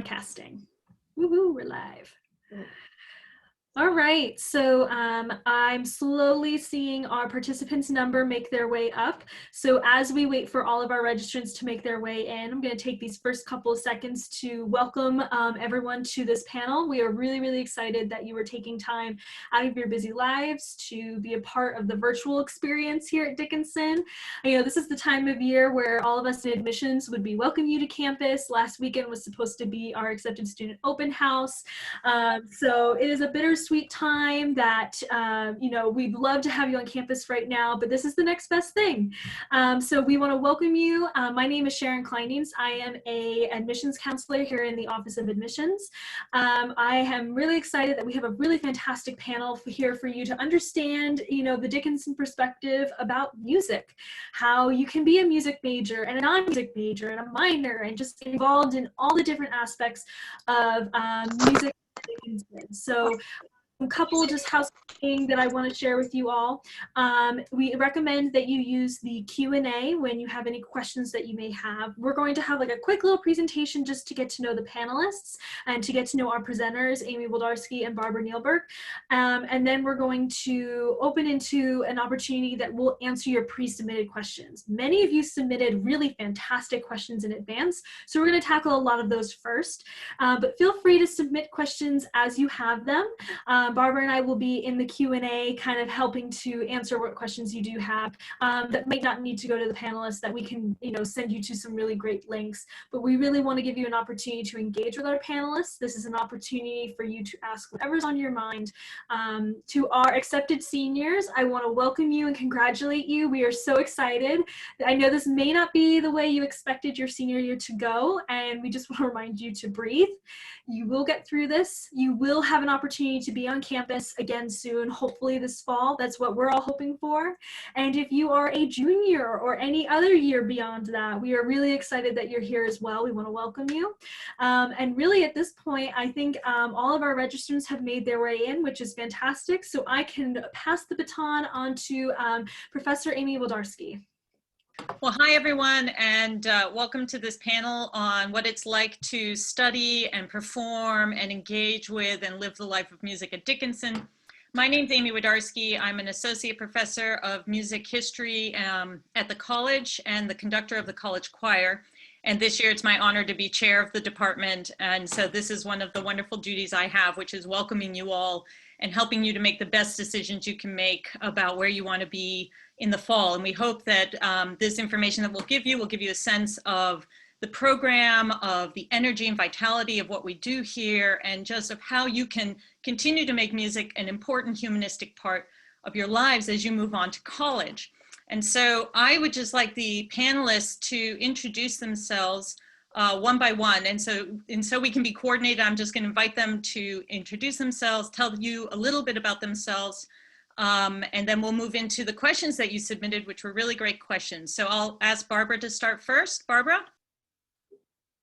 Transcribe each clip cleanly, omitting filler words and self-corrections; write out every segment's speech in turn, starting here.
Casting. Woohoo, we're live. All right, so I'm slowly seeing our participants number make their way up. So as we wait for all of our registrants to make their way in, I'm going to take these first couple of seconds to welcome everyone to this panel. We are really, really excited that you are taking time out of your busy lives to be a part of the virtual experience here at Dickinson. You know, this is the time of year where all of us in admissions would be welcoming you to campus. Last weekend was supposed to be our accepted student open house. So it is a bittersweet time that, you know, we'd love to have you on campus right now, but this is the next best thing. So we want to welcome you. My name is Sharon Kleinings. I am a admissions counselor here in the Office of Admissions. I am really excited that we have a really fantastic panel here for you to understand, you know, the Dickinson perspective about music, how you can be a music major and a non-music major and a minor and just involved in all the different aspects of music. So a couple just housekeeping that I want to share with you all. We recommend that you use the Q&A when you have any questions that you may have. We're going to have like a quick little presentation just to get to know the panelists and to get to know our presenters, Amy Wlodarski and Barbara Nielberg. And then we're going to open into an opportunity that will answer your pre-submitted questions. Many of you submitted really fantastic questions in advance, so we're going to tackle a lot of those first. But feel free to submit questions as you have them. Barbara and I will be in the Q&A kind of helping to answer what questions you do have that might not need to go to the panelists, that we can, you know, send you to some really great links. But we really want to give you an opportunity to engage with our panelists. This is an opportunity for you to ask whatever's on your mind. To our accepted seniors, I want to welcome you and congratulate you. We are so excited. I know this may not be the way you expected your senior year to go, and we just want to remind you to breathe. You will get through this. You will have an opportunity to be on campus again soon, hopefully this fall. That's what we're all hoping for. And if you are a junior or any other year beyond that, we are really excited that you're here as well. We want to welcome you. And really at this point, I think all of our registrants have made their way in, which is fantastic. So I can pass the baton on to Professor Amy Wlodarski. Well, hi everyone, and welcome to this panel on what it's like to study and perform and engage with and live the life of music at Dickinson. My name's Amy Wlodarski. I'm an associate professor of music history at the college and the conductor of the college choir. And this year it's my honor to be chair of the department. And so this is one of the wonderful duties I have, which is welcoming you all and helping you to make the best decisions you can make about where you want to be in the fall. And we hope that this information that we'll give you a sense of the program, of the energy and vitality of what we do here, and just of how you can continue to make music an important humanistic part of your lives as you move on to college. And so I would just like the panelists to introduce themselves one by one. And so we can be coordinated, I'm just going to invite them to introduce themselves, tell you a little bit about themselves, and then we'll move into the questions that you submitted, which were really great questions. So I'll ask Barbara to start first. Barbara?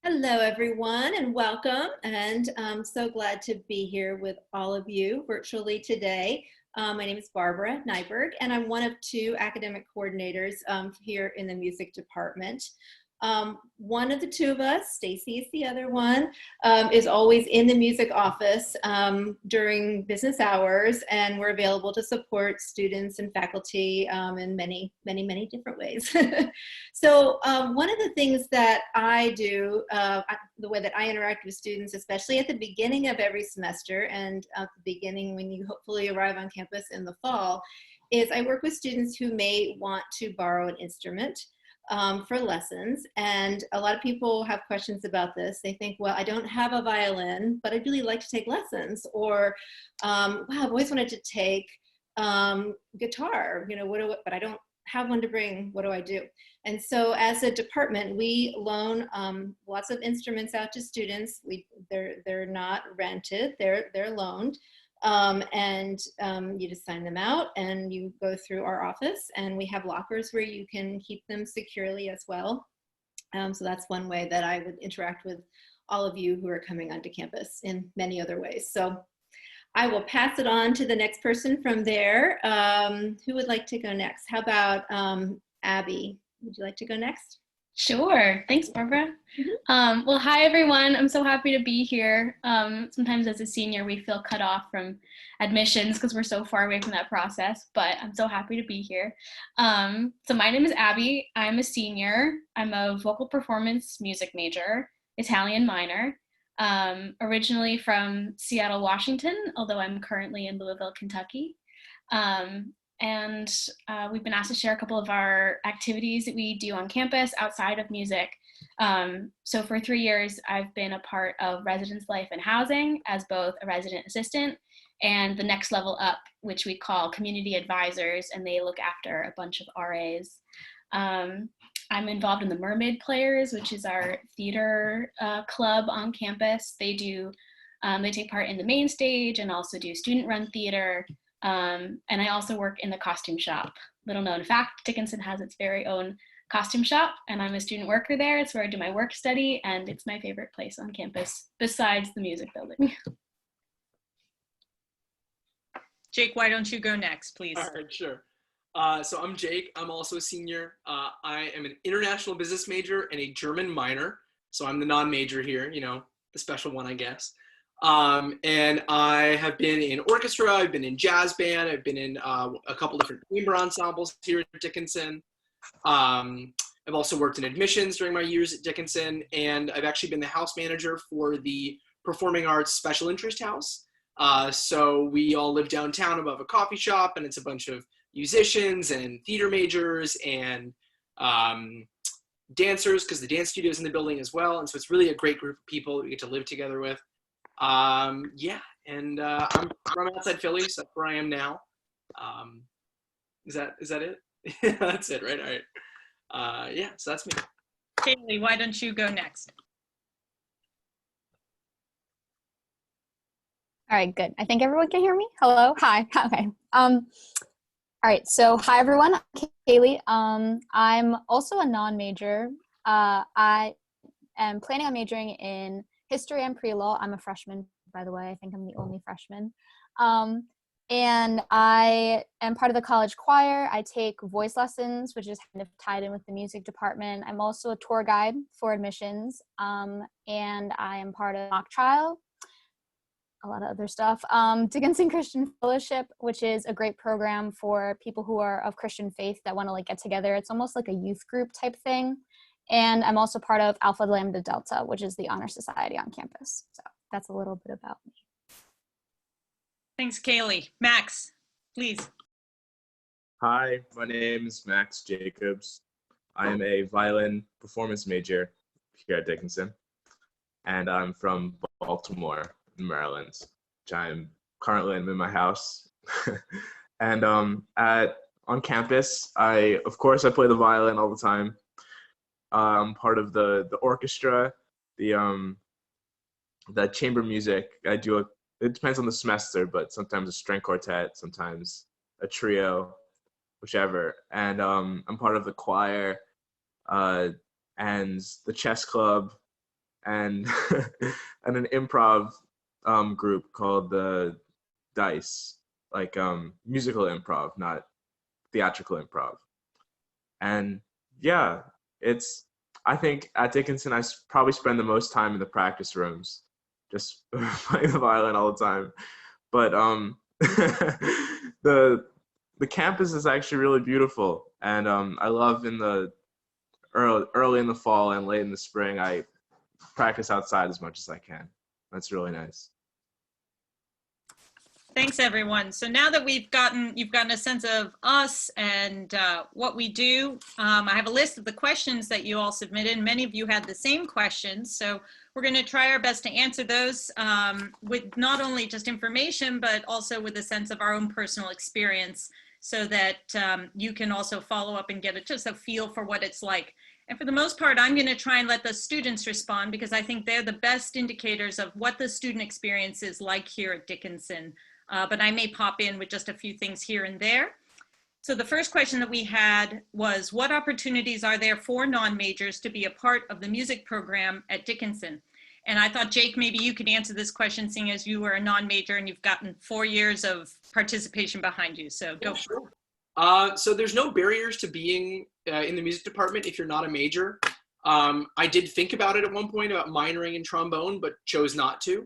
Hello, everyone, and welcome. And I'm so glad to be here with all of you virtually today. My name is Barbara Nyberg, and I'm one of two academic coordinators here in the music department. One of the two of us, Stacy is the other one, is always in the music office during business hours, and we're available to support students and faculty in many, many, many different ways. So one of the things that I do, the way that I interact with students, especially at the beginning of every semester and at the beginning when you hopefully arrive on campus in the fall, is I work with students who may want to borrow an instrument for lessons. And a lot of people have questions about this. They think, well, I don't have a violin, but I'd really like to take lessons. Or, wow, I've always wanted to take guitar, you know, but I don't have one to bring, what do I do? And so as a department, we loan lots of instruments out to students. They're not rented, they're loaned. You just sign them out and you go through our office, and we have lockers where you can keep them securely as well. So that's one way that I would interact with all of you who are coming onto campus in many other ways. So I will pass it on to the next person from there. Who would like to go next? How about Abby? Would you like to go next? Sure. Thanks, Barbara. Well, hi, everyone. I'm so happy to be here. Sometimes as a senior, we feel cut off from admissions because we're so far away from that process, but I'm so happy to be here. So my name is Abby. I'm a senior. I'm a vocal performance music major, Italian minor, originally from Seattle, Washington, although I'm currently in Louisville, Kentucky. And we've been asked to share a couple of our activities that we do on campus outside of music. So for 3 years, I've been a part of residence life and housing as both a resident assistant and the next level up, which we call community advisors, and they look after a bunch of RAs. I'm involved in the Mermaid Players, which is our theater club on campus. They take part in the main stage and also do student-run theater. And I also work in the costume shop. Little known fact, Dickinson has its very own costume shop, and I'm a student worker there. It's where I do my work study, and it's my favorite place on campus besides the music building. Jake, why don't you go next, please? All right, sure. So I'm Jake. I'm also a senior. I am an international business major and a German minor. So I'm the non-major here, the special one, I guess. And I have been in orchestra, I've been in jazz band, I've been in a couple different chamber ensembles here at Dickinson. I've also worked in admissions during my years at Dickinson, and I've actually been the house manager for the Performing Arts Special Interest House. So we all live downtown above a coffee shop, and it's a bunch of musicians and theater majors and dancers, because the dance studio's in the building as well. And so it's really a great group of people that we get to live together with. I'm from outside Philly, so that's where I am now. Is that it? That's it, right? All right. So that's me. Kaylee, why don't you go next? All right, good. I think everyone can hear me. Hello, hi, okay. All right, so hi everyone, I'm Kaylee. I'm also a non-major. I am planning on majoring in history and pre-law. I'm a freshman, by the way. I think I'm the only freshman. And I am part of the college choir. I take voice lessons, which is kind of tied in with the music department. I'm also a tour guide for admissions. And I am part of mock trial, a lot of other stuff. Dickinson Christian Fellowship, which is a great program for people who are of Christian faith that want to get together. It's almost like a youth group type thing. And I'm also part of Alpha Lambda Delta, which is the honor society on campus. So that's a little bit about me. Thanks, Kaylee. Max, please. Hi, my name is Max Jacobs. I am a violin performance major here at Dickinson, and I'm from Baltimore, Maryland, which I'm currently in my house. And on campus, I play the violin all the time. I'm part of the orchestra, the chamber music. It depends on the semester, but sometimes a string quartet, sometimes a trio, whichever. And I'm part of the choir and the chess club and and an improv group called the Dice, musical improv, not theatrical improv. And yeah, I think at Dickinson, I probably spend the most time in the practice rooms, just playing the violin all the time. But the campus is actually really beautiful, and I love in the early in the fall and late in the spring, I practice outside as much as I can. That's really nice. Thanks, everyone. So now that you've gotten a sense of us and what we do, I have a list of the questions that you all submitted. Many of you had the same questions, so we're going to try our best to answer those with not only just information, but also with a sense of our own personal experience, so that you can also follow up and get just a feel for what it's like. And for the most part, I'm going to try and let the students respond, because I think they're the best indicators of what the student experience is like here at Dickinson. But I may pop in with just a few things here and there. So the first question that we had was, what opportunities are there for non-majors to be a part of the music program at Dickinson? And I thought, Jake, maybe you could answer this question, seeing as you were a non-major and you've gotten 4 years of participation behind you. So go. Sure. So there's no barriers to being in the music department if you're not a major. I did think about it at one point about minoring in trombone, but chose not to.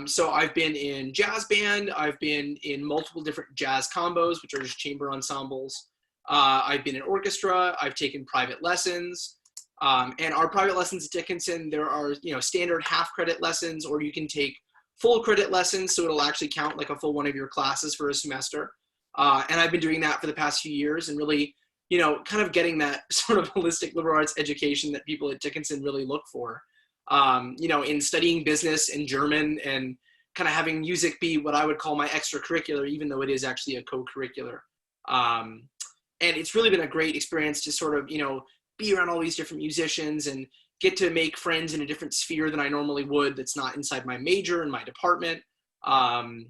So I've been in jazz band, I've been in multiple different jazz combos, which are just chamber ensembles. I've been in orchestra, I've taken private lessons. And our private lessons at Dickinson, there are, standard half credit lessons, or you can take full credit lessons, so it'll actually count like a full one of your classes for a semester. And I've been doing that for the past few years and really, kind of getting that sort of holistic liberal arts education that people at Dickinson really look for. In studying business and German and kind of having music be what I would call my extracurricular, even though it is actually a co-curricular. And it's really been a great experience to sort of, be around all these different musicians and get to make friends in a different sphere than I normally would that's not inside my major and my department. And,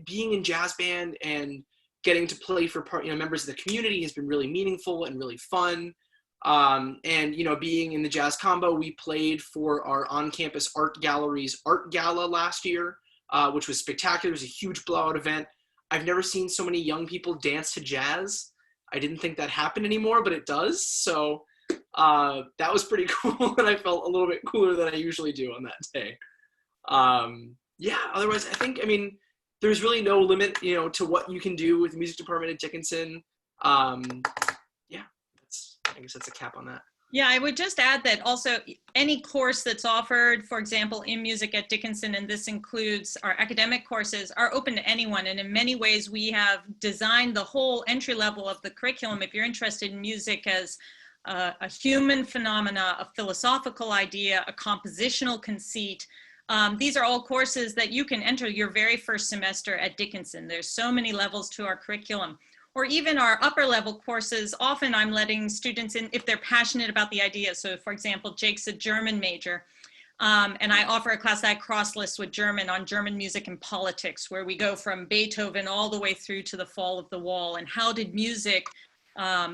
being in jazz band and getting to play for members of the community has been really meaningful and really fun. Being in the jazz combo, we played for our on-campus art gallery's art gala last year, which was spectacular. It was a huge blowout event. I've never seen so many young people dance to jazz. I didn't think that happened anymore, but it does. So that was pretty cool, and I felt a little bit cooler than I usually do on that day. Otherwise, there's really no limit, to what you can do with the music department at Dickinson. I guess that's a cap on that. Yeah, I would just add that also any course that's offered, for example, in music at Dickinson, and this includes our academic courses, are open to anyone. And in many ways, we have designed the whole entry level of the curriculum. If you're interested in music as a human phenomena, a philosophical idea, a compositional conceit, these are all courses that you can enter your very first semester at Dickinson. There's so many levels to our curriculum. Or even our upper level courses, often I'm letting students in if they're passionate about the idea. So for example, Jake's a German major, and I offer a class that I cross-list with German on German music and politics, where we go from Beethoven all the way through to the fall of the wall, and how did music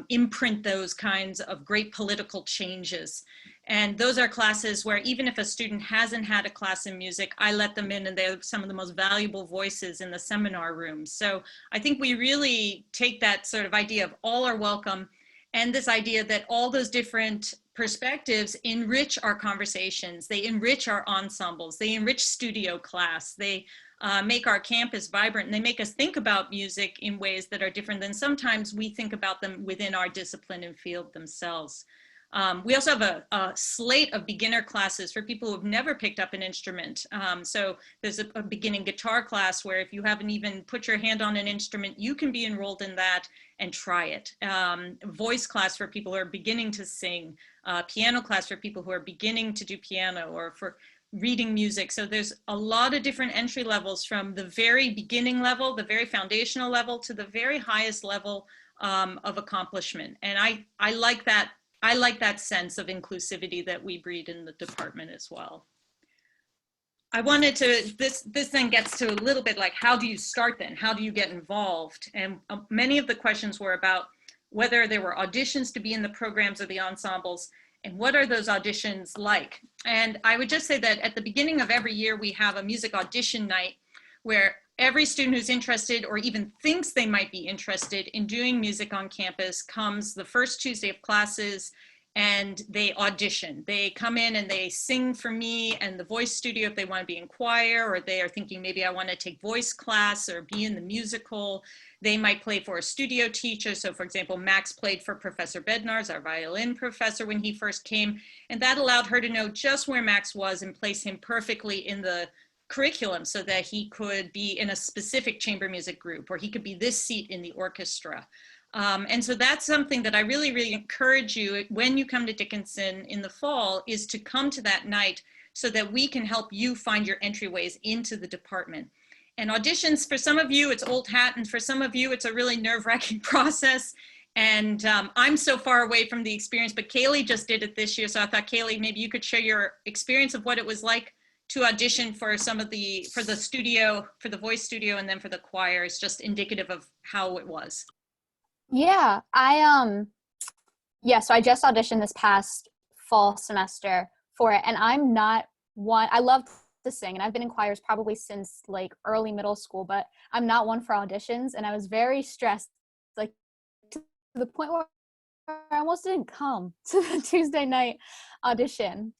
imprint those kinds of great political changes. And those are classes where even if a student hasn't had a class in music, I let them in, and they're some of the most valuable voices in the seminar rooms. So I think we really take that sort of idea of all are welcome, and this idea that all those different perspectives enrich our conversations, they enrich our ensembles, they enrich studio class, they make our campus vibrant, and they make us think about music in ways that are different than sometimes we think about them within our discipline and field themselves. We also have a slate of beginner classes for people who have never picked up an instrument. So there's a beginning guitar class where if you haven't even put your hand on an instrument, you can be enrolled in that and try it. Voice class for people who are beginning to sing, piano class for people who are beginning to do piano, or for reading music. So there's a lot of different entry levels, from the very beginning level, the very foundational level, to the very highest level of accomplishment. And I like that. I like that sense of inclusivity that we breed in the department as well. I wanted to, this then gets to a little bit like, how do you start then? How do you get involved? And many of the questions were about whether there were auditions to be in the programs or the ensembles, and what are those auditions like? And I would just say that at the beginning of every year, we have a music audition night where every student who's interested or even thinks they might be interested in doing music on campus comes the first Tuesday of classes, and they audition. They come in and they sing for me and the voice studio if they want to be in choir, or they are thinking maybe I want to take voice class or be in the musical. They might play for a studio teacher. So for example, Max played for Professor Bednarz, our violin professor, when he first came, and that allowed her to know just where Max was and place him perfectly in the curriculum so that he could be in a specific chamber music group, or he could be this seat in the orchestra. And so that's something that I really, really encourage you when you come to Dickinson in the fall, is to come to that night so that we can help you find your entryways into the department. And auditions, for some of you, it's old hat, and for some of you, it's a really nerve-wracking process. And I'm so far away from the experience, but Kaylee just did it this year. So I thought, Kaylee, maybe you could share your experience of what it was like to audition for some of the, for the studio, for the voice studio, and then for the choir. It's just indicative of how it was. Yeah, so I just auditioned this past fall semester for it, and I'm not one, I love to sing, and I've been in choirs probably since like early middle school, but I'm not one for auditions, and I was very stressed, like to the point where I almost didn't come to the Tuesday night audition.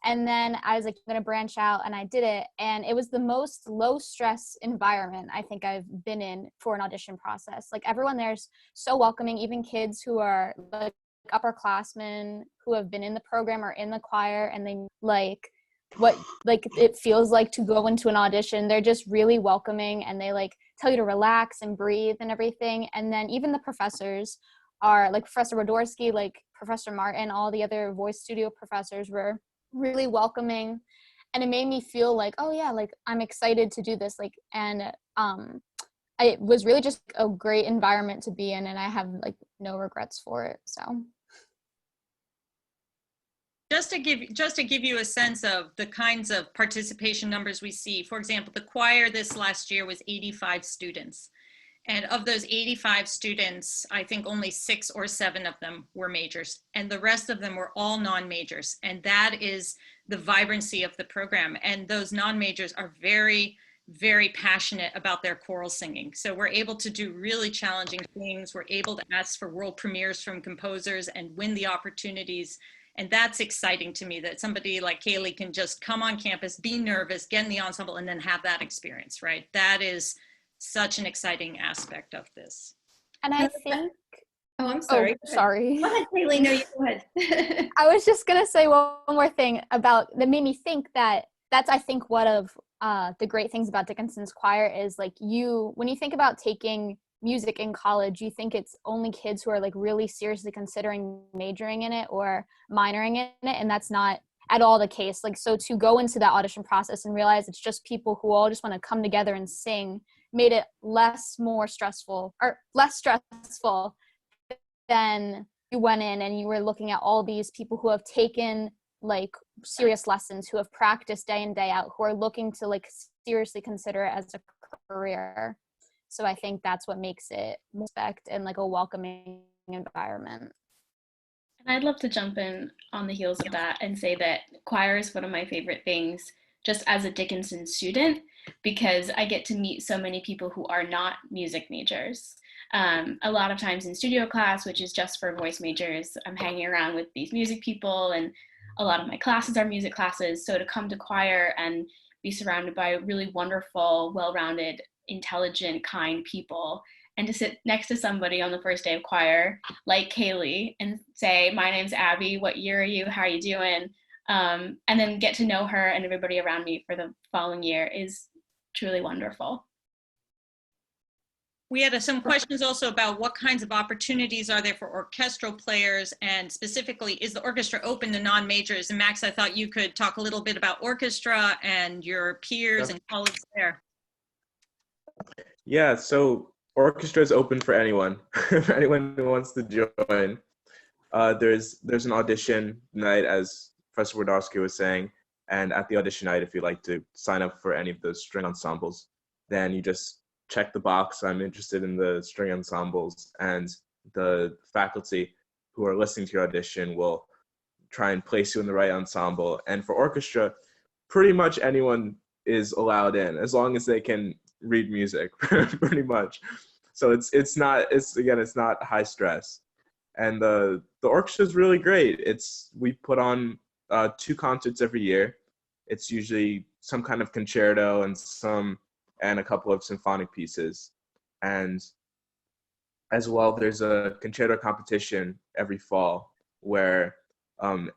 And then I was like, I'm going to branch out, and I did it. And it was the most low stress environment I think I've been in for an audition process. Like, everyone there's so welcoming, even kids who are like upperclassmen who have been in the program or in the choir, and they like what like it feels like to go into an audition. They're just really welcoming, and they like tell you to relax and breathe and everything. And then even the professors are like Professor Wlodarski, like Professor Martin, all the other voice studio professors were really welcoming, and it made me feel like, oh yeah, like I'm excited to do this, like, and it was really just a great environment to be in, and I have like no regrets for it. So just to give you a sense of the kinds of participation numbers we see, for example, the choir this last year was 85 students. And of those 85 students, I think only 6 or 7 of them were majors, and the rest of them were all non-majors. And that is the vibrancy of the program. And those non-majors are very, very passionate about their choral singing. So we're able to do really challenging things. We're able to ask for world premieres from composers and win the opportunities. And that's exciting to me, that somebody like Kaylee can just come on campus, be nervous, get in the ensemble, and then have that experience, right? That is such an exciting aspect of this. and I think Oh, I'm sorry. Oh, sorry. Go ahead, Kaylee. No, you go ahead. I was just gonna say one more thing about that made me think that's I think one of the great things about Dickinson's choir is like when you think about taking music in college, you think it's only kids who are like really seriously considering majoring in it or minoring in it, and that's not at all the case. Like, so to go into that audition process and realize it's just people who all just want to come together and sing made it less stressful than you went in and you were looking at all these people who have taken like serious lessons, who have practiced day in, day out, who are looking to like seriously consider it as a career. So I think that's what makes it respect and like a welcoming environment. And I'd love to jump in on the heels of that and say that choir is one of my favorite things just as a Dickinson student, because I get to meet so many people who are not music majors. A lot of times in studio class, which is just for voice majors, I'm hanging around with these music people, and a lot of my classes are music classes. So to come to choir and be surrounded by really wonderful, well-rounded, intelligent, kind people, and to sit next to somebody on the first day of choir like Kaylee and say, my name's Abby, what year are you, how are you doing? And then get to know her and everybody around me for the following year is truly wonderful. We had some questions also about what kinds of opportunities are there for orchestral players, and specifically, is the orchestra open to non-majors? And Max, I thought you could talk a little bit about orchestra and your peers and colleagues there. Yeah, so orchestra is open for anyone, for anyone who wants to join. There's an audition night, as Professor Wlodarski was saying, and at the audition night, if you'd like to sign up for any of those string ensembles, then you just check the box, I'm interested in the string ensembles, and the faculty who are listening to your audition will try and place you in the right ensemble. And for orchestra, pretty much anyone is allowed in, as long as they can read music, pretty much. So it's not high stress. And the orchestra is really great. We put on 2 concerts every year. It's usually some kind of concerto and a couple of symphonic pieces. And as well, there's a concerto competition every fall where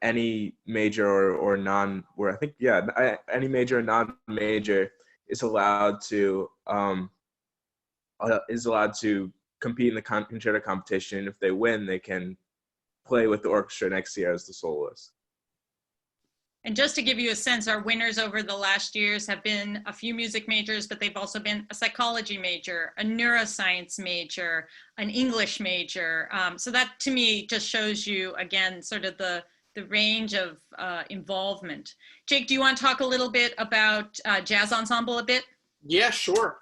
any major or non, where I think, any major or non-major is allowed to compete in the concerto competition. If they win, they can play with the orchestra next year as the soloist. And just to give you a sense, our winners over the last years have been a few music majors, but they've also been a psychology major, a neuroscience major, an English major. So that to me just shows you, again, sort of the range of involvement. Jake, do you want to talk a little bit about jazz ensemble a bit? Yeah, sure.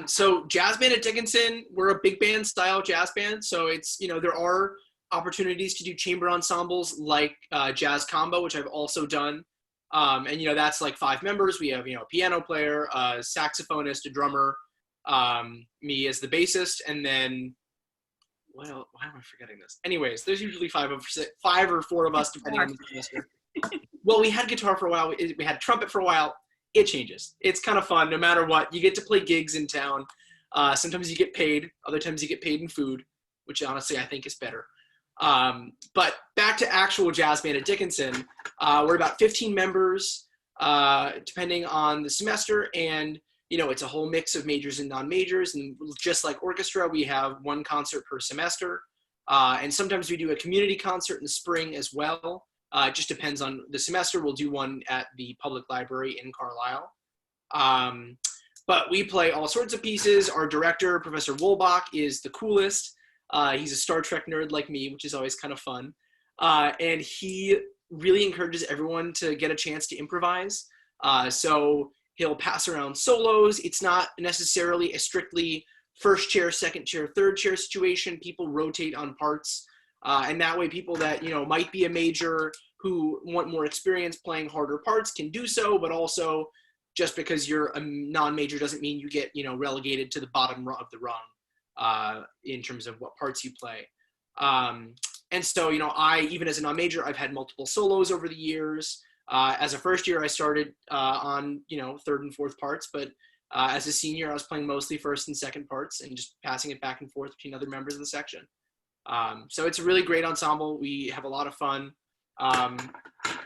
So jazz band at Dickinson, we're a big band style jazz band. So it's, there are opportunities to do chamber ensembles like jazz combo, which I've also done. And, that's like 5 members. We have, a piano player, a saxophonist, a drummer, me as the bassist. And then Why am I forgetting this? Anyways, there's usually five or four of us, depending on the semester. Well, we had guitar for a while. We had trumpet for a while. It changes. It's kind of fun. No matter what, you get to play gigs in town. Sometimes you get paid. Other times you get paid in food, which honestly I think is better. But back to actual jazz band at Dickinson. We're about 15 members, depending on the semester. And, you know, it's a whole mix of majors and non-majors. And just like orchestra, we have one concert per semester. And sometimes we do a community concert in the spring as well. It just depends on the semester. We'll do one at the public library in Carlisle. But we play all sorts of pieces. Our director, Professor Wolbach, is the coolest. He's a Star Trek nerd like me, which is always kind of fun. And he really encourages everyone to get a chance to improvise. So he'll pass around solos. It's not necessarily a strictly first chair, second chair, third chair situation. People rotate on parts. And that way people that, you know, might be a major who want more experience playing harder parts can do so, but also just because you're a non-major doesn't mean you get, you know, relegated to the bottom of the rung in terms of what parts you play. And so, you know, even as a non-major, I've had multiple solos over the years. As a first year, I started on, you know, third and fourth parts, but as a senior, I was playing mostly first and second parts and just passing it back and forth between other members of the section. So it's a really great ensemble. We have a lot of fun.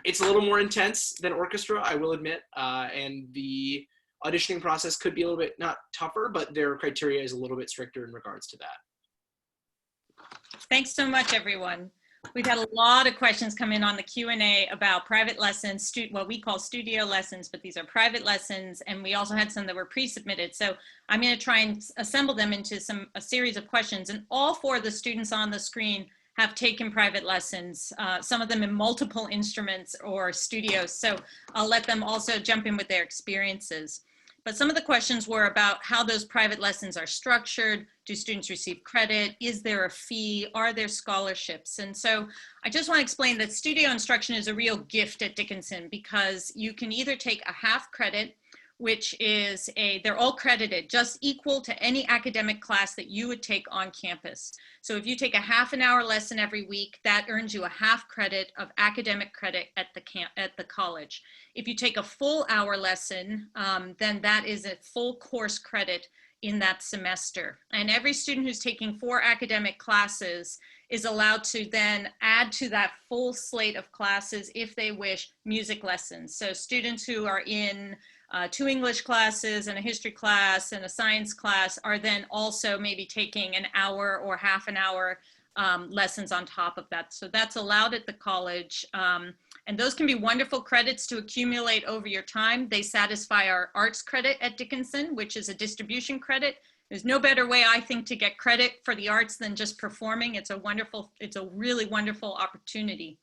It's a little more intense than orchestra, I will admit, and the auditioning process could be a little bit, not tougher, but their criteria is a little bit stricter in regards to that. Thanks so much, everyone. We've had a lot of questions come in on the Q&A about private lessons, what we call studio lessons, but these are private lessons, and we also had some that were pre-submitted. So I'm going to try and assemble them into a series of questions, and all four of the students on the screen have taken private lessons, some of them in multiple instruments or studios. So I'll let them also jump in with their experiences. But some of the questions were about how those private lessons are structured. Do students receive credit? Is there a fee? Are there scholarships? And so I just want to explain that studio instruction is a real gift at Dickinson because you can either take a half credit, which is they're all credited, just equal to any academic class that you would take on campus. So if you take a half an hour lesson every week, that earns you a half credit of academic credit at the college. If you take a full hour lesson, then that is a full course credit in that semester. And every student who's taking 4 academic classes is allowed to then add to that full slate of classes, if they wish, music lessons. So students who are in 2 English classes and a history class and a science class are then also maybe taking an hour or half an hour lessons on top of that. So that's allowed at the college. And those can be wonderful credits to accumulate over your time. They satisfy our arts credit at Dickinson, which is a distribution credit. There's no better way, I think, to get credit for the arts than just performing. It's a really wonderful opportunity.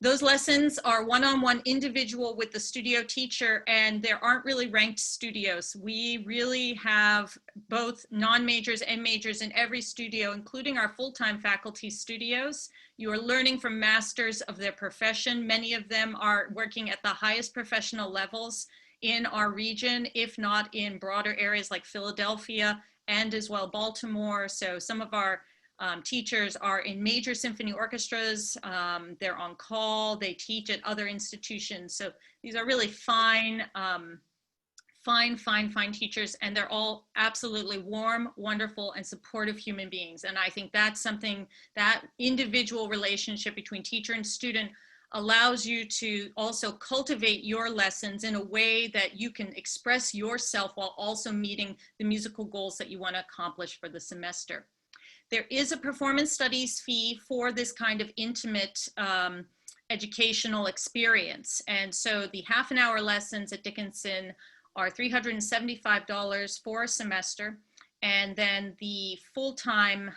Those lessons are one-on-one individual with the studio teacher, and there aren't really ranked studios. We really have both non-majors and majors in every studio, including our full-time faculty studios. You are learning from masters of their profession. Many of them are working at the highest professional levels in our region, if not in broader areas like Philadelphia and as well Baltimore. So some of our teachers are in major symphony orchestras. They're on call. They teach at other institutions. So these are really fine teachers, and they're all absolutely warm, wonderful, and supportive human beings. And I think that's something, that individual relationship between teacher and student allows you to also cultivate your lessons in a way that you can express yourself while also meeting the musical goals that you want to accomplish for the semester. There is a performance studies fee for this kind of intimate educational experience. And so the half an hour lessons at Dickinson are $375 for a semester. And then the full-time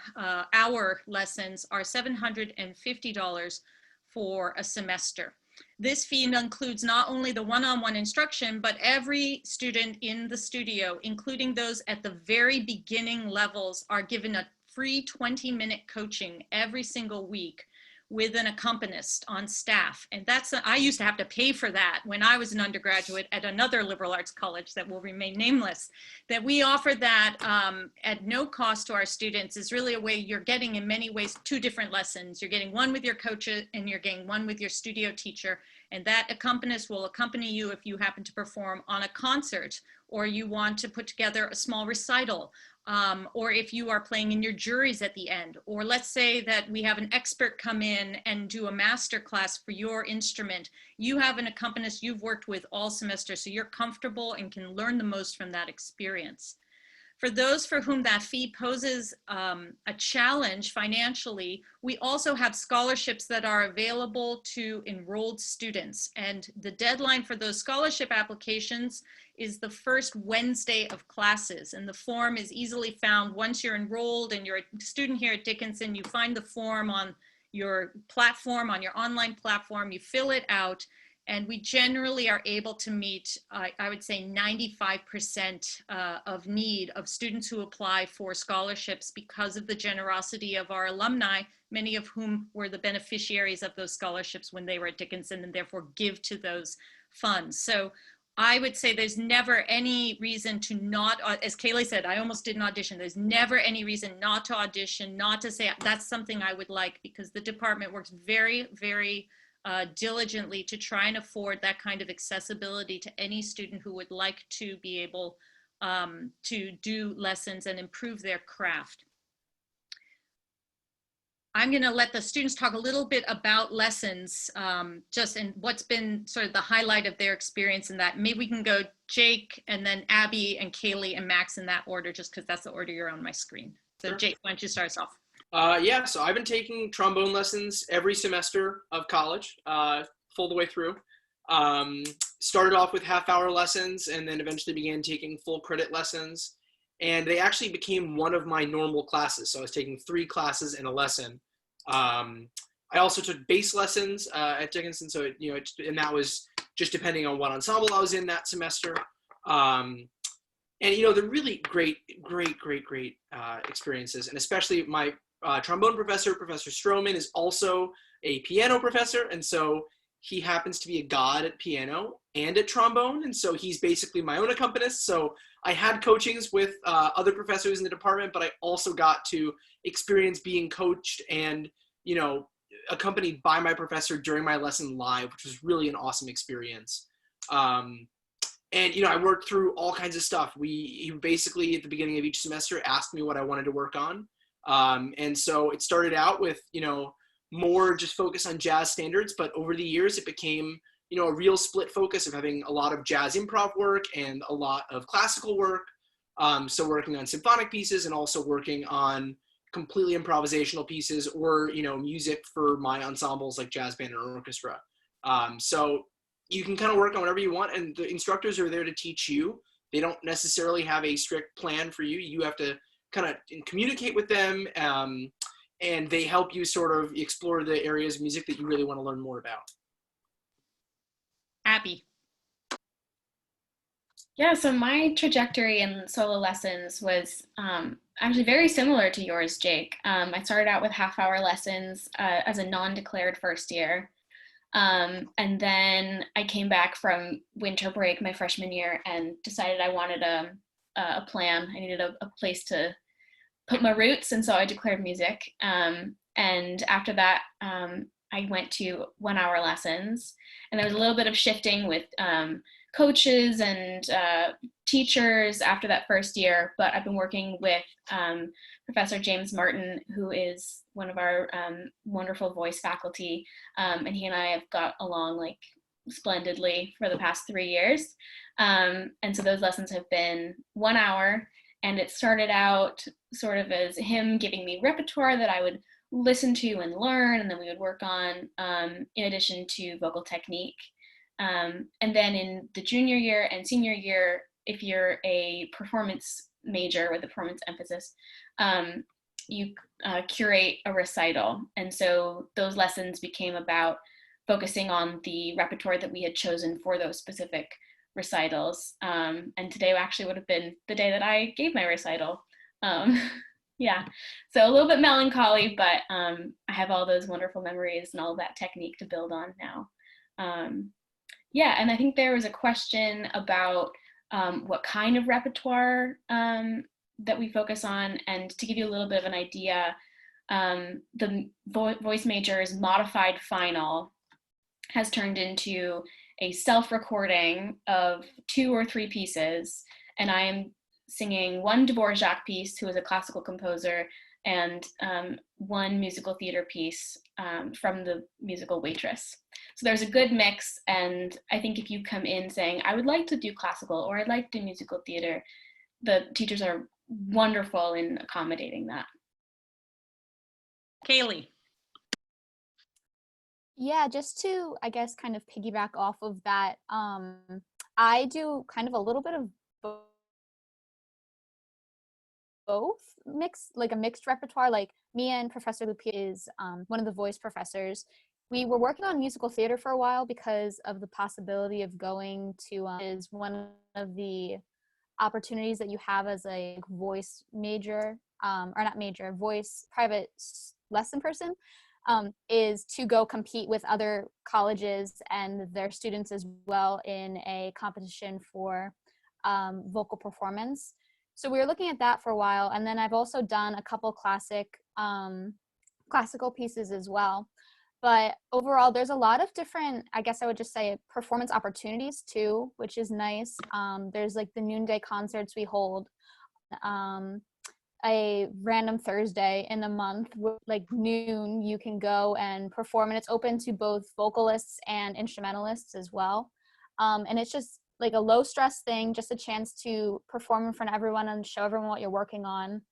hour lessons are $750 for a semester. This fee includes not only the one-on-one instruction, but every student in the studio, including those at the very beginning levels, are given a free 20-minute coaching every single week with an accompanist on staff. And I used to have to pay for that when I was an undergraduate at another liberal arts college that will remain nameless. That we offer that at no cost to our students is really a way you're getting, in many ways, 2 different lessons. You're getting one with your coach and you're getting one with your studio teacher. And that accompanist will accompany you if you happen to perform on a concert, or you want to put together a small recital, or if you are playing in your juries at the end, or let's say that we have an expert come in and do a master class for your instrument. You have an accompanist you've worked with all semester, so you're comfortable and can learn the most from that experience. For those for whom that fee poses a challenge financially, we also have scholarships that are available to enrolled students. And the deadline for those scholarship applications is the first Wednesday of classes. And the form is easily found once you're enrolled and you're a student here at Dickinson. You find the form on your platform, on your online platform, you fill it out. And we generally are able to meet, I would say, 95% of need of students who apply for scholarships because of the generosity of our alumni, many of whom were the beneficiaries of those scholarships when they were at Dickinson and therefore give to those funds. So I would say there's never any reason to not, as Kaylee said, I almost did an audition. There's never any reason not to audition, not to say that's something I would like, because the department works very, very diligently to try and afford that kind of accessibility to any student who would like to be able to do lessons and improve their craft. I'm going to let the students talk a little bit about lessons, just and what's been sort of the highlight of their experience in that. Maybe we can go Jake and then Abby and Kaylee and Max in that order, just because that's the order you're on my screen. So sure. Jake, why don't you start us off? Yeah, so I've been taking trombone lessons every semester of college, full the way through. Started off with half-hour lessons and then eventually began taking full credit lessons. And they actually became one of my normal classes. So I was taking 3 classes and a lesson. I also took bass lessons at Dickinson. So, and that was just depending on what ensemble I was in that semester. And, they're really great experiences. And especially my trombone professor, Professor Stroman, is also a piano professor. And so he happens to be a god at piano and at trombone. And so he's basically my own accompanist. So I had coachings with other professors in the department, but I also got to experience being coached and, accompanied by my professor during my lesson live, which was really an awesome experience. And, I worked through all kinds of stuff. He basically, at the beginning of each semester, asked me what I wanted to work on. And so it started out with, more just focus on jazz standards, but over the years it became, a real split focus of having a lot of jazz improv work and a lot of classical work. So working on symphonic pieces and also working on completely improvisational pieces or, music for my ensembles like jazz band or orchestra. So you can kind of work on whatever you want, and the instructors are there to teach you. They don't necessarily have a strict plan for you. You have to kind of communicate with them, and they help you sort of explore the areas of music that you really want to learn more about. Abby. Yeah, so my trajectory in solo lessons was actually very similar to yours, Jake. I started out with half-hour lessons as a non-declared first year. And then I came back from winter break my freshman year and decided I wanted a plan. I needed a place to put my roots, and so I declared music. And after that, I went to 1-hour lessons, and there was a little bit of shifting with coaches and teachers after that first year, but I've been working with Professor James Martin, who is one of our wonderful voice faculty, and he and I have got along like splendidly for the past 3 years. And so those lessons have been 1 hour, and it started out sort of as him giving me repertoire that I would listen to and learn, and then we would work on in addition to vocal technique. And then in the junior year and senior year, if you're a performance major with a performance emphasis, you curate a recital. And so those lessons became about focusing on the repertoire that we had chosen for those specific recitals. And today actually would have been the day that I gave my recital. Yeah, so a little bit melancholy, but I have all those wonderful memories and all that technique to build on now. Yeah, and I think there was a question about what kind of repertoire that we focus on, and to give you a little bit of an idea, the voice major's modified final has turned into a self-recording of 2 or 3 pieces, and I am singing one Dvorak piece, who is a classical composer, and one musical theater piece from the musical Waitress. So there's a good mix, and I think if you come in saying, I would like to do classical or I'd like to do musical theater, the teachers are wonderful in accommodating that. Kaylee. Yeah, just to, I guess, kind of piggyback off of that, I do kind of a little bit of both like a mixed repertoire. Like me and Professor Lupia is one of the voice professors. We were working on musical theater for a while because of the possibility of going to is one of the opportunities that you have as a voice major, or not major, voice private lesson person, is to go compete with other colleges and their students as well in a competition for vocal performance. So we were looking at that for a while, and then I've also done a couple classical pieces as well. But overall, there's a lot of different, I guess I would just say, performance opportunities too, which is nice. There's like the noonday concerts we hold, a random Thursday in the month, like noon, you can go and perform, and it's open to both vocalists and instrumentalists as well. And it's just like a low stress thing, just a chance to perform in front of everyone and show everyone what you're working on.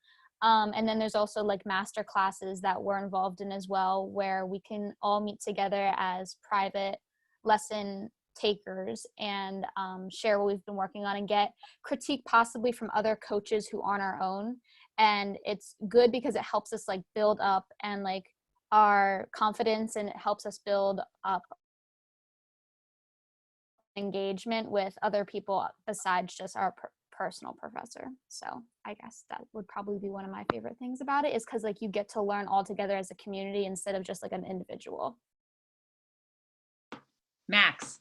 And then there's also like master classes that we're involved in as well, where we can all meet together as private lesson takers and share what we've been working on and get critique possibly from other coaches who aren't our own. And it's good because it helps us like build up and like our confidence, and it helps us build up engagement with other people besides just our personal professor. So I guess that would probably be one of my favorite things about it, is because like you get to learn all together as a community instead of just like an individual. Max.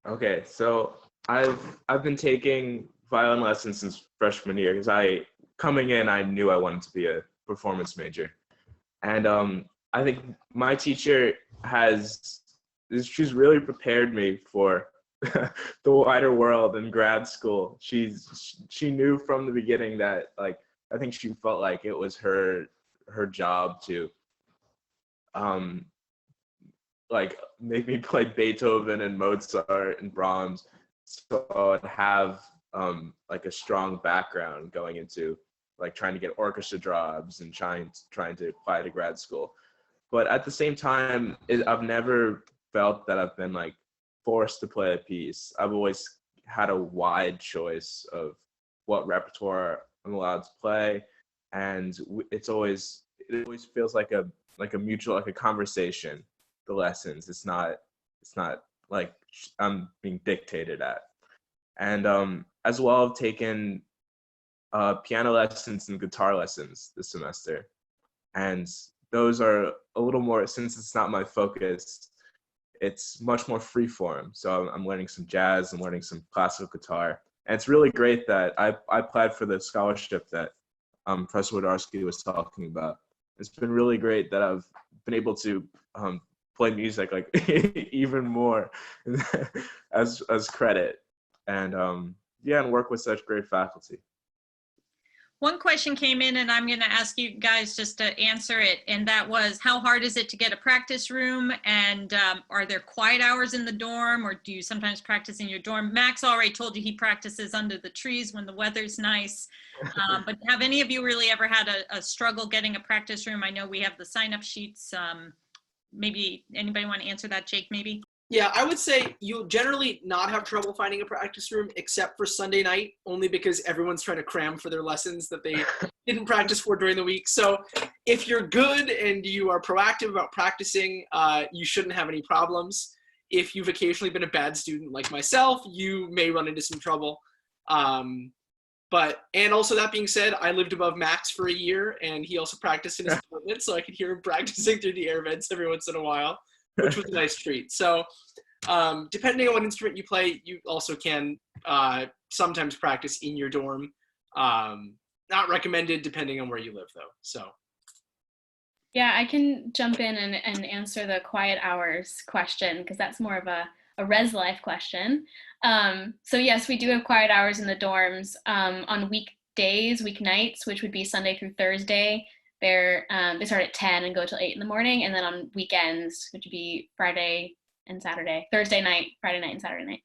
Okay, so I've been taking violin lessons since freshman year because coming in I knew I wanted to be a performance major, and I think my teacher she's really prepared me for the wider world and grad school. She knew from the beginning that, like, I think she felt like it was her job to like make me play Beethoven and Mozart and Brahms, so I'd have like a strong background going into like trying to get orchestra jobs and trying to apply to grad school. But at the same time, I've never felt that I've been like forced to play a piece. I've always had a wide choice of what repertoire I'm allowed to play, and it always feels like a mutual, like a conversation. The lessons, it's not like I'm being dictated at. And as well, I've taken piano lessons and guitar lessons this semester, and those are a little more, since it's not my focus, it's much more free form. So I'm learning some jazz, I'm learning some classical guitar. And it's really great that I applied for the scholarship that Professor Wlodarski was talking about. It's been really great that I've been able to play music like even more as credit, and and work with such great faculty. One question came in, and I'm going to ask you guys just to answer it, and that was, how hard is it to get a practice room, and are there quiet hours in the dorm, or do you sometimes practice in your dorm? Max already told you he practices under the trees when the weather's nice, but have any of you really ever had a struggle getting a practice room? I know we have the sign-up sheets. Maybe anybody want to answer that? Jake, maybe? Yeah, I would say you'll generally not have trouble finding a practice room except for Sunday night, only because everyone's trying to cram for their lessons that they didn't practice for during the week. So if you're good and you are proactive about practicing, you shouldn't have any problems. If you've occasionally been a bad student like myself, you may run into some trouble. And also that being said, I lived above Max for a year, and he also practiced in his apartment, so I could hear him practicing through the air vents every once in a while, which was a nice treat. So depending on what instrument you play, you also can sometimes practice in your dorm. Not recommended depending on where you live, though. So. Yeah, I can jump in and answer the quiet hours question, because that's more of a res life question. So yes, we do have quiet hours in the dorms on weekdays, weeknights, which would be Sunday through Thursday. They start at 10 and go till 8 in the morning. And then on weekends, which would be Friday and Saturday, Thursday night, Friday night, and Saturday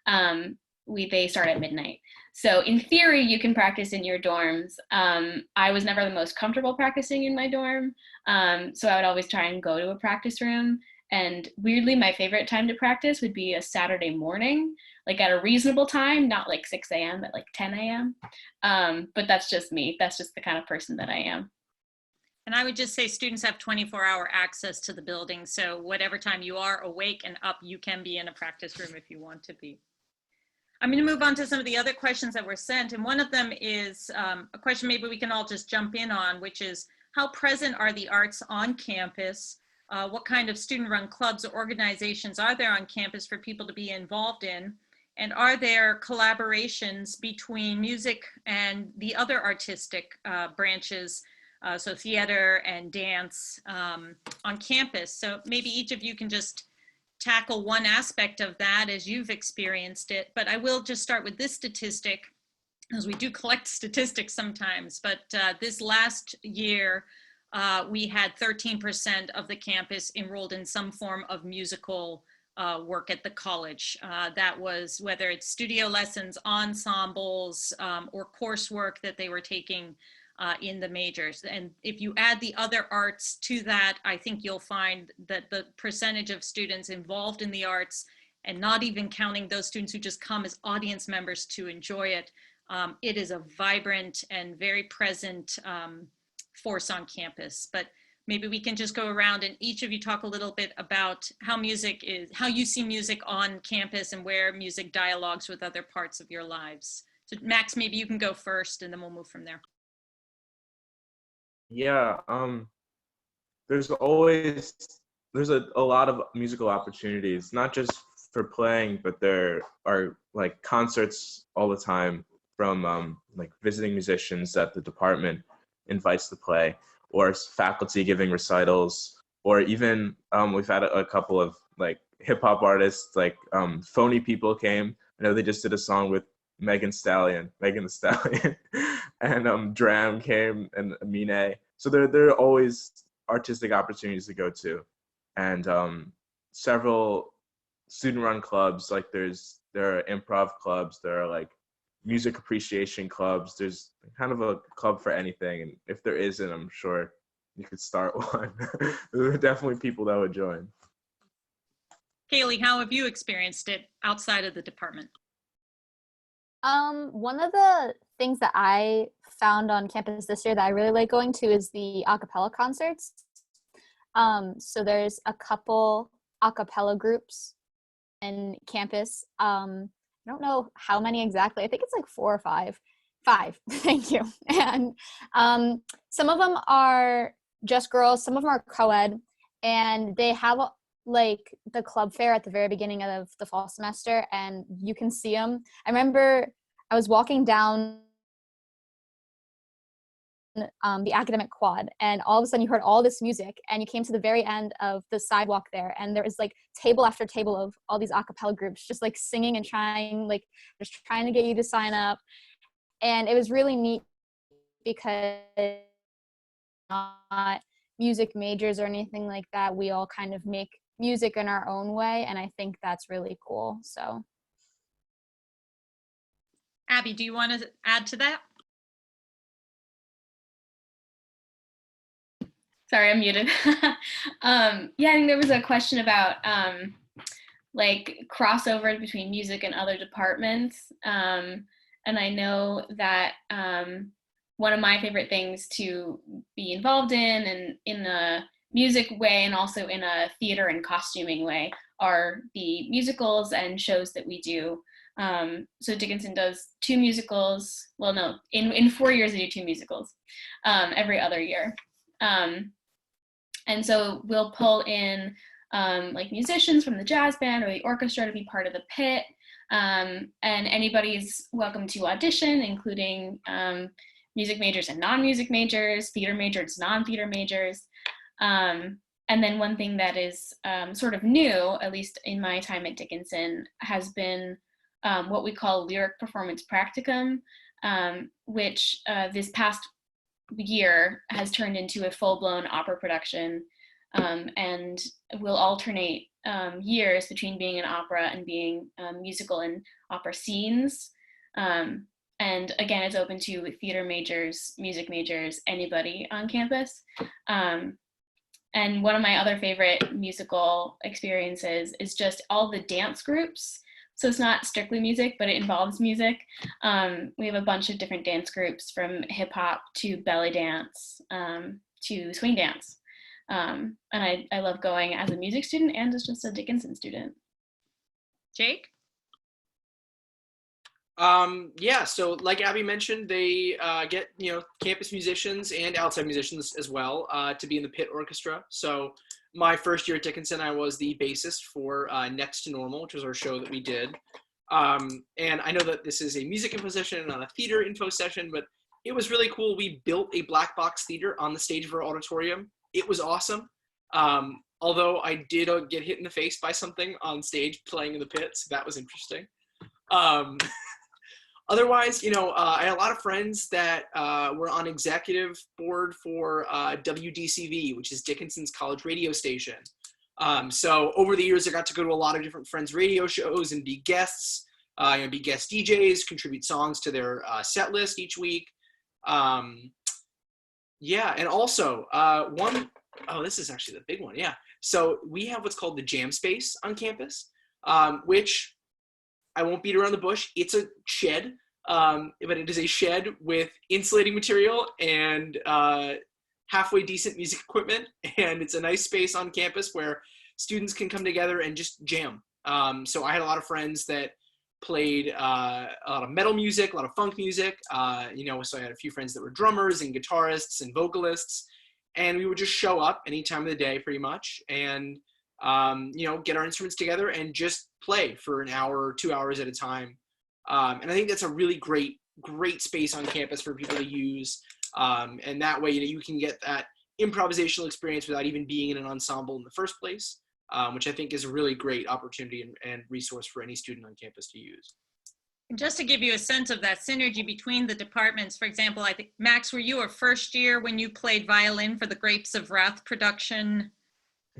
night, they start at midnight. So in theory, you can practice in your dorms. I was never the most comfortable practicing in my dorm, so I would always try and go to a practice room. And weirdly, my favorite time to practice would be a Saturday morning, like at a reasonable time, not like 6 a.m., but like 10 a.m. But that's just me. That's just the kind of person that I am. And I would just say students have 24-hour access to the building. So whatever time you are awake and up, you can be in a practice room if you want to be. I'm going to move on to some of the other questions that were sent. And one of them is a question maybe we can all just jump in on, which is how present are the arts on campus? What kind of student-run clubs or organizations are there on campus for people to be involved in? And are there collaborations between music and the other artistic branches, so theater and dance on campus? So maybe each of you can just tackle one aspect of that as you've experienced it. But I will just start with this statistic, as we do collect statistics sometimes. But this last year, we had 13% of the campus enrolled in some form of musical work at the college. That was whether it's studio lessons, ensembles, or coursework that they were taking in the majors. And if you add the other arts to that, I think you'll find that the percentage of students involved in the arts, and not even counting those students who just come as audience members to enjoy it, it is a vibrant and very present force on campus. But maybe we can just go around and each of you talk a little bit about how you see music on campus and where music dialogues with other parts of your lives. So Max, maybe you can go first and then we'll move from there. Yeah, there's a lot of musical opportunities, not just for playing, but there are like concerts all the time from like visiting musicians that the department invites to play, or faculty giving recitals, or even we've had a couple of like hip hop artists, like Phony People came. I know they just did a song with Megan the Stallion, and Dram came, and Amine. So there are always artistic opportunities to go to, and several student-run clubs. Like there are improv clubs, there are like music appreciation clubs. There's kind of a club for anything, and if there isn't, I'm sure you could start one. There are definitely people that would join. Kaylee, how have you experienced it outside of the department? One of the things that I found on campus this year that I really like going to is the a cappella concerts. So there's a couple a cappella groups in campus. I don't know how many exactly. I think it's like 4 or 5. 5, thank you. And some of them are just girls, some of them are co-ed, and they have like the club fair at the very beginning of the fall semester, and you can see them. I remember I was walking down the academic quad, and all of a sudden you heard all this music, and you came to the very end of the sidewalk there, and there was like table after table of all these a cappella groups just like singing and trying to get you to sign up. And it was really neat because not music majors or anything like that. We all kind of make music in our own way, and I think that's really cool. So Abby, do you want to add to that? Sorry, I'm muted. Yeah, I think there was a question about like crossover between music and other departments. And I know that one of my favorite things to be involved in, and in a music way and also in a theater and costuming way, are the musicals and shows that we do. So Dickinson does 2 musicals. Well, no, in 4 years they do 2 musicals every other year. And so we'll pull in like musicians from the jazz band or the orchestra to be part of the pit. And anybody's welcome to audition, including music majors and non-music majors, theater majors, non-theater majors. And then one thing that is sort of new, at least in my time at Dickinson, has been what we call lyric performance practicum, which this past year has turned into a full-blown opera production, and will alternate years between being an opera and being musical and opera scenes. And again, it's open to theater majors, music majors, anybody on campus. And one of my other favorite musical experiences is just all the dance groups. So it's not strictly music, but it involves music. We have a bunch of different dance groups, from hip hop to belly dance to swing dance. And I love going as a music student and as just a Dickinson student. Jake? Yeah, so like Abby mentioned, they get, campus musicians and outside musicians as well to be in the pit orchestra. So my first year at Dickinson, I was the bassist for Next to Normal, which was our show that we did. And I know that this is a music info session, not a theater info session, but it was really cool. We built a black box theater on the stage of our auditorium. It was awesome. Although I did get hit in the face by something on stage playing in the pit, so that was interesting. Otherwise, I had a lot of friends that were on executive board for WDCV, which is Dickinson's college radio station. So over the years, I got to go to a lot of different friends' radio shows and be guests, be guest DJs, contribute songs to their set list each week. Yeah, and also this is actually the big one, yeah. So we have what's called the Jam Space on campus, which I won't beat around the bush. It's a shed, but it is a shed with insulating material and halfway decent music equipment. And it's a nice space on campus where students can come together and just jam. So I had a lot of friends that played a lot of metal music, a lot of funk music. So I had a few friends that were drummers and guitarists and vocalists. And we would just show up any time of the day pretty much and get our instruments together and just play for an hour or 2 hours at a time. And I think that's a really great space on campus for people to use. And that way, you can get that improvisational experience without even being in an ensemble in the first place, which I think is a really great opportunity and resource for any student on campus to use. And just to give you a sense of that synergy between the departments, for example, I think, Max, were you a first year when you played violin for the Grapes of Wrath production?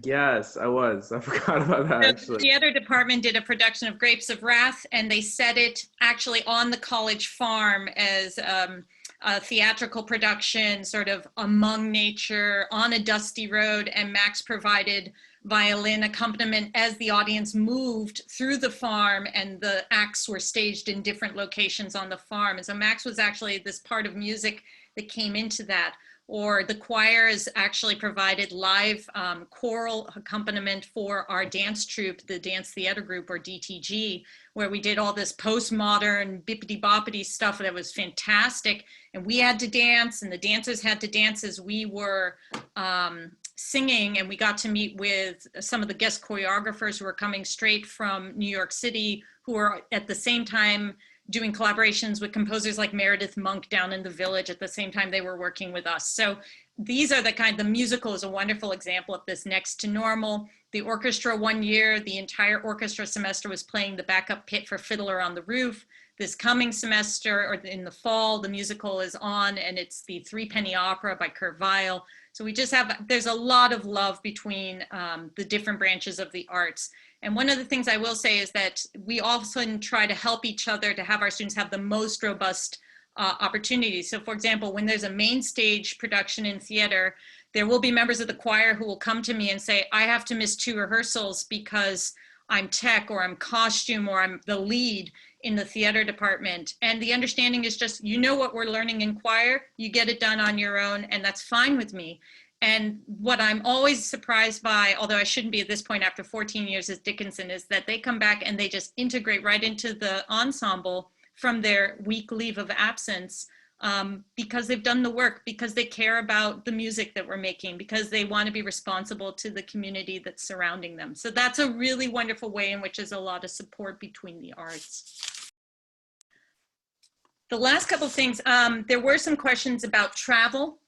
Yes, I was. I forgot about that, actually. The theater department did a production of Grapes of Wrath, and they set it actually on the college farm as a theatrical production, sort of among nature, on a dusty road, and Max provided violin accompaniment as the audience moved through the farm, and the acts were staged in different locations on the farm. And so Max was actually this part of music that came into that. Or the choirs actually provided live choral accompaniment for our dance troupe, the Dance Theater Group, or DTG, where we did all this postmodern bippity-boppity stuff that was fantastic. And we had to dance, and the dancers had to dance as we were singing, and we got to meet with some of the guest choreographers who were coming straight from New York City, who were at the same time doing collaborations with composers like Meredith Monk down in the Village at the same time they were working with us. So these are the musical is a wonderful example of this. Next to Normal. The orchestra, one year, the entire orchestra semester was playing the backup pit for Fiddler on the Roof. This coming semester, or in the fall, the musical is on, and it's the Threepenny Opera by Kurt Weill. So we just there's a lot of love between the different branches of the arts. And one of the things I will say is that we often try to help each other to have our students have the most robust opportunities. So for example, when there's a main stage production in theater, there will be members of the choir who will come to me and say, I have to miss 2 rehearsals because I'm tech, or I'm costume, or I'm the lead in the theater department. And the understanding is just, what we're learning in choir, you get it done on your own, and that's fine with me. And what I'm always surprised by, although I shouldn't be at this point after 14 years at Dickinson, is that they come back and they just integrate right into the ensemble from their week leave of absence, because they've done the work, because they care about the music that we're making, because they want to be responsible to the community that's surrounding them. So that's a really wonderful way in which there's a lot of support between the arts. The last couple of things, there were some questions about travel.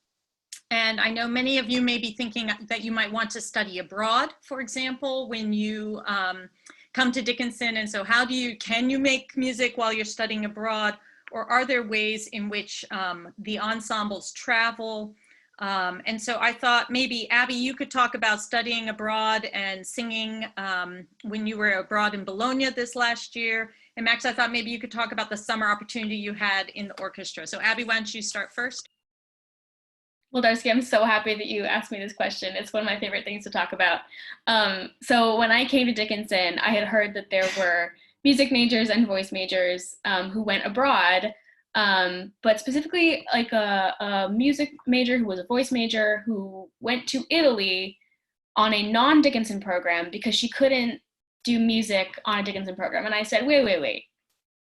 And I know many of you may be thinking that you might want to study abroad, for example, when you come to Dickinson. And so can you make music while you're studying abroad? Or are there ways in which the ensembles travel? And so I thought maybe, Abby, you could talk about studying abroad and singing when you were abroad in Bologna this last year. And Max, I thought maybe you could talk about the summer opportunity you had in the orchestra. So Abby, why don't you start first? Wlodarski, I'm so happy that you asked me this question. It's one of my favorite things to talk about. So when I came to Dickinson, I had heard that there were music majors and voice majors who went abroad, but specifically like a music major who was a voice major who went to Italy on a non-Dickinson program because she couldn't do music on a Dickinson program. And I said, wait,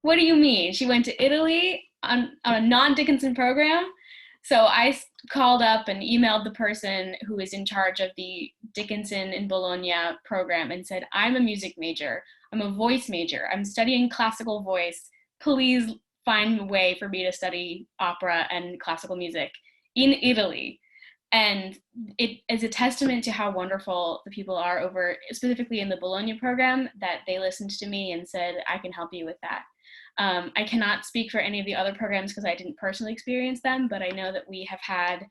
what do you mean? She went to Italy on a non-Dickinson program? So I called up and emailed the person who is in charge of the Dickinson in Bologna program and said, I'm a music major. I'm a voice major. I'm studying classical voice. Please find a way for me to study opera and classical music in Italy. And it is a testament to how wonderful the people are over, specifically in the Bologna program, that they listened to me and said, I can help you with that. I cannot speak for any of the other programs because I didn't personally experience them, but I know that we have had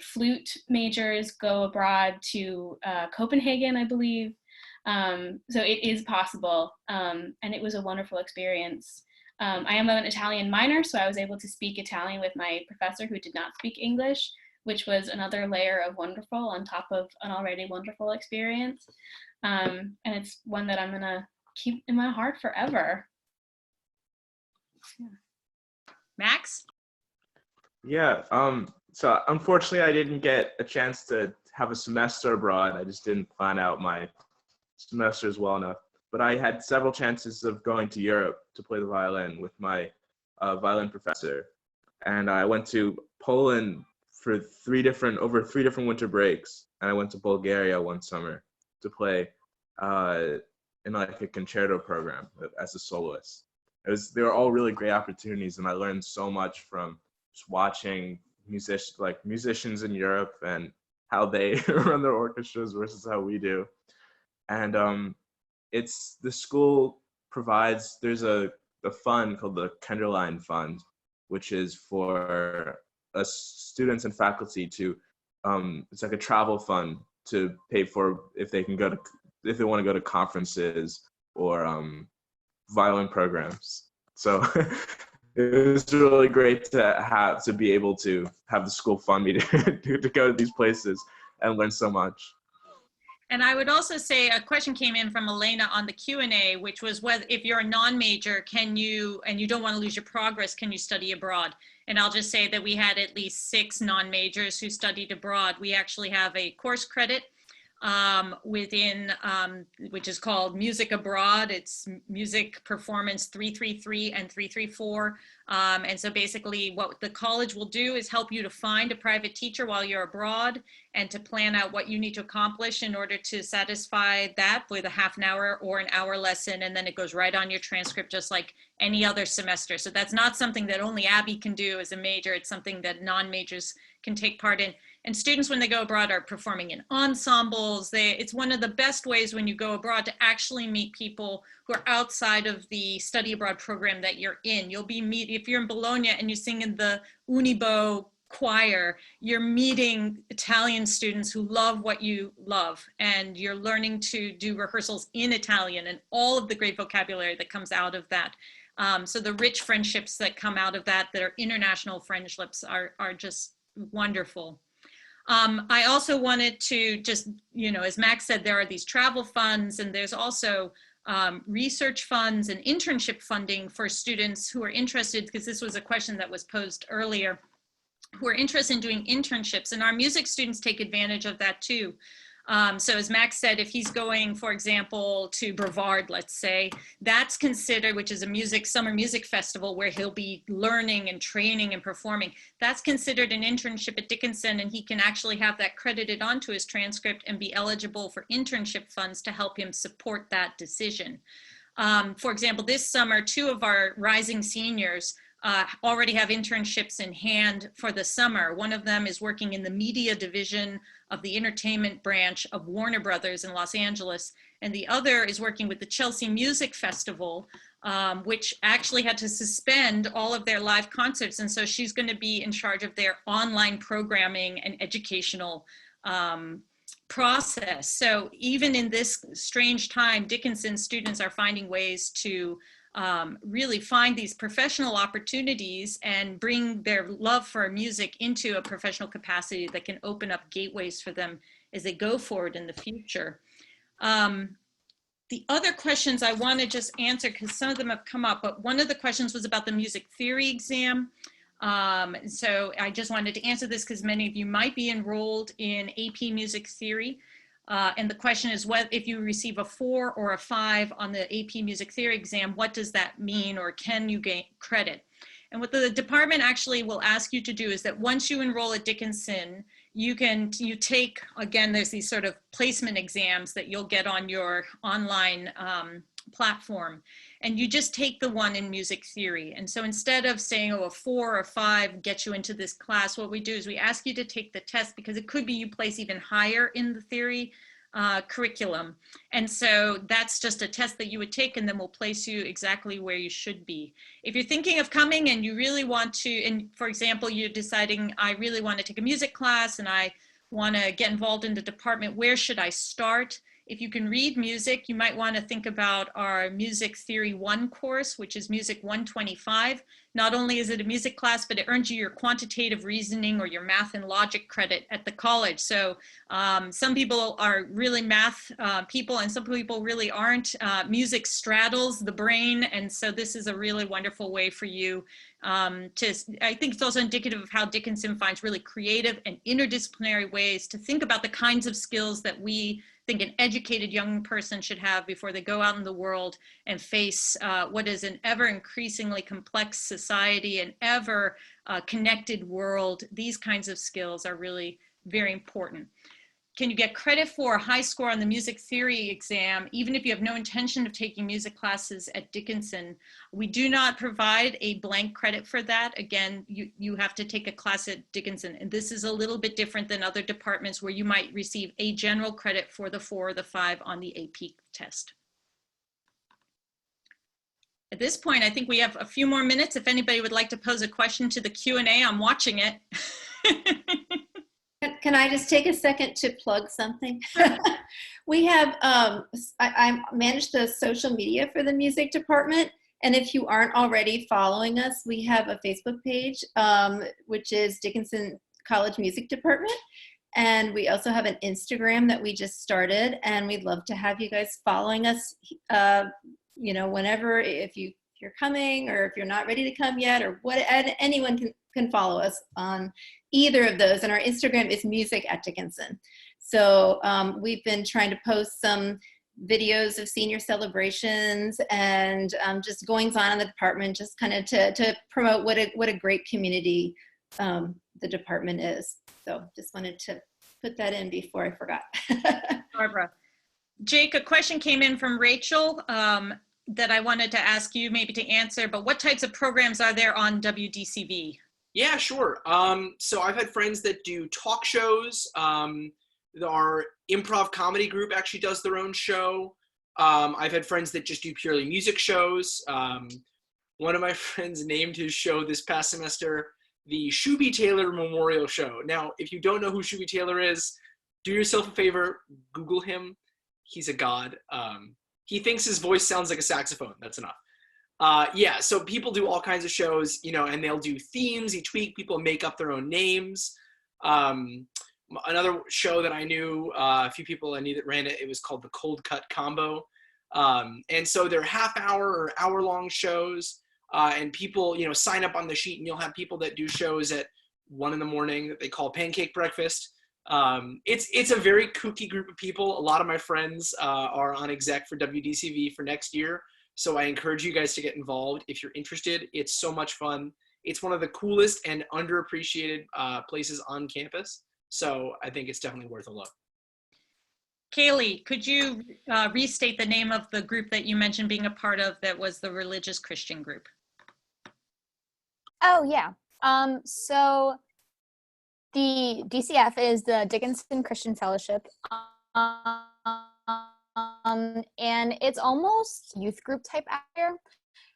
flute majors go abroad to Copenhagen, I believe. So it is possible, and it was a wonderful experience. I am an Italian minor, so I was able to speak Italian with my professor who did not speak English, which was another layer of wonderful on top of an already wonderful experience. And it's one that I'm gonna keep in my heart forever. Yeah. Max? Yeah, so unfortunately I didn't get a chance to have a semester abroad. I just didn't plan out my semesters well enough. But I had several chances of going to Europe to play the violin with my violin professor. And I went to Poland for over three different winter breaks. And I went to Bulgaria one summer to play in like a concerto program as a soloist. They were all really great opportunities, and I learned so much from just watching musicians in Europe and how they run their orchestras versus how we do. And the school provides, there's a fund called the Kenderline Fund, which is for students and faculty to, it's like a travel fund to pay for if they want to go to conferences or violin programs. So it was really great to be able to have the school fund me to go to these places and learn so much. And I would also say a question came in from Elena on the Q&A, which was whether if you're a non-major, and you don't want to lose your progress, can you study abroad? And I'll just say that we had at least 6 non-majors who studied abroad. We actually have a course credit within, which is called Music Abroad. It's Music Performance 333 and 334. And so basically what the college will do is help you to find a private teacher while you're abroad and to plan out what you need to accomplish in order to satisfy that with a half an hour or an hour lesson. And then it goes right on your transcript, just like any other semester. So that's not something that only Abby can do as a major. It's something that non-majors can take part in. And students, when they go abroad, are performing in ensembles. It's one of the best ways when you go abroad to actually meet people who are outside of the study abroad program that you're in. If you're in Bologna and you sing in the Unibo choir, you're meeting Italian students who love what you love, and you're learning to do rehearsals in Italian and all of the great vocabulary that comes out of that. So the rich friendships that come out of that are international friendships are just wonderful. I also wanted to just, as Max said, there are these travel funds, and there's also research funds and internship funding for students who are interested, because this was a question that was posed earlier. who are interested in doing internships, and our music students take advantage of that too. So as Max said, if he's going, for example, to Brevard, let's say, that's considered, which is a summer music festival where he'll be learning and training and performing. That's considered an internship at Dickinson, and he can actually have that credited onto his transcript and be eligible for internship funds to help him support that decision. For example, this summer, 2 of our rising seniors already have internships in hand for the summer. One of them is working in the media division of the entertainment branch of Warner Brothers in Los Angeles, and the other is working with the Chelsea Music Festival, which actually had to suspend all of their live concerts, and so she's going to be in charge of their online programming and educational process. So even in this strange time, Dickinson students are finding ways to really find these professional opportunities and bring their love for music into a professional capacity that can open up gateways for them as they go forward in the future. The other questions I want to just answer, because some of them have come up, but one of the questions was about the music theory exam. So I just wanted to answer this because many of you might be enrolled in AP Music Theory. And the question is, if you receive a 4 or a 5 on the AP Music Theory exam, what does that mean, or can you gain credit? And what the department actually will ask you to do is that once you enroll at Dickinson, you take, again, there's these sort of placement exams that you'll get on your online platform, and you just take the one in music theory. And so instead of saying, oh, a 4 or 5 gets you into this class, what we do is we ask you to take the test, because it could be you place even higher in the theory curriculum. And so that's just a test that you would take, and then we'll place you exactly where you should be. If you're thinking of coming and you really want to, and for example, you're deciding, I really want to take a music class and I want to get involved in the department, where should I start? If you can read music, you might want to think about our Music Theory 1 course, which is Music 125. Not only is it a music class, but it earns you your quantitative reasoning or your math and logic credit at the college. So some people are really math people, and some people really aren't. Music straddles the brain, and so this is a really wonderful way for you I think it's also indicative of how Dickinson finds really creative and interdisciplinary ways to think about the kinds of skills that we think an educated young person should have before they go out in the world and face what is an ever increasingly complex society, an ever connected world. These kinds of skills are really very important. Can you get credit for a high score on the music theory exam, even if you have no intention of taking music classes at Dickinson? We do not provide a blank credit for that. Again, you have to take a class at Dickinson. And this is a little bit different than other departments where you might receive a general credit for the 4 or the 5 on the AP test. At this point, I think we have a few more minutes. If anybody would like to pose a question to the Q&A, I'm watching it. Can I just take a second to plug something? We have, I manage the social media for the music department. And if you aren't already following us, we have a Facebook page, which is Dickinson College Music Department. And we also have an Instagram that we just started. And we'd love to have you guys following us, you know, whenever, if you're coming or if you're not ready to come yet, or what, anyone can follow us on either of those. And our Instagram is Music at Dickinson. So we've been trying to post some videos of senior celebrations and just goings on in the department, just kind of to promote what a great community the department is. So just wanted to put that in before I forgot. Barbara. Jake, a question came in from Rachel that I wanted to ask you maybe to answer, but what types of programs are there on WDCV? Yeah, sure. So I've had friends that do talk shows. Our improv comedy group actually does their own show. I've had friends that just do purely music shows. One of my friends named his show this past semester the Shooby Taylor Memorial Show. Now, if you don't know who Shooby Taylor is, do yourself a favor, Google him. He's a god. He thinks his voice sounds like a saxophone. That's enough. Yeah, so people do all kinds of shows, you know, and they'll do themes each week. People make up their own names. Another show that I knew, a few people I knew that ran it, it was called the Cold Cut Combo. And so they're half-hour or hour-long shows, and people, you know, sign up on the sheet, and you'll have people that do shows at 1 in the morning that they call pancake breakfast. It's a very kooky group of people. A lot of my friends are on exec for WDCV for next year. So I encourage you guys to get involved if you're interested. It's so much fun. It's one of the coolest and underappreciated places on campus. So I think it's definitely worth a look. Kaylee, could you restate the name of the group that you mentioned being a part of that was the religious Christian group? Oh, yeah. So the DCF is the Dickinson Christian Fellowship. And it's almost youth group type atmosphere.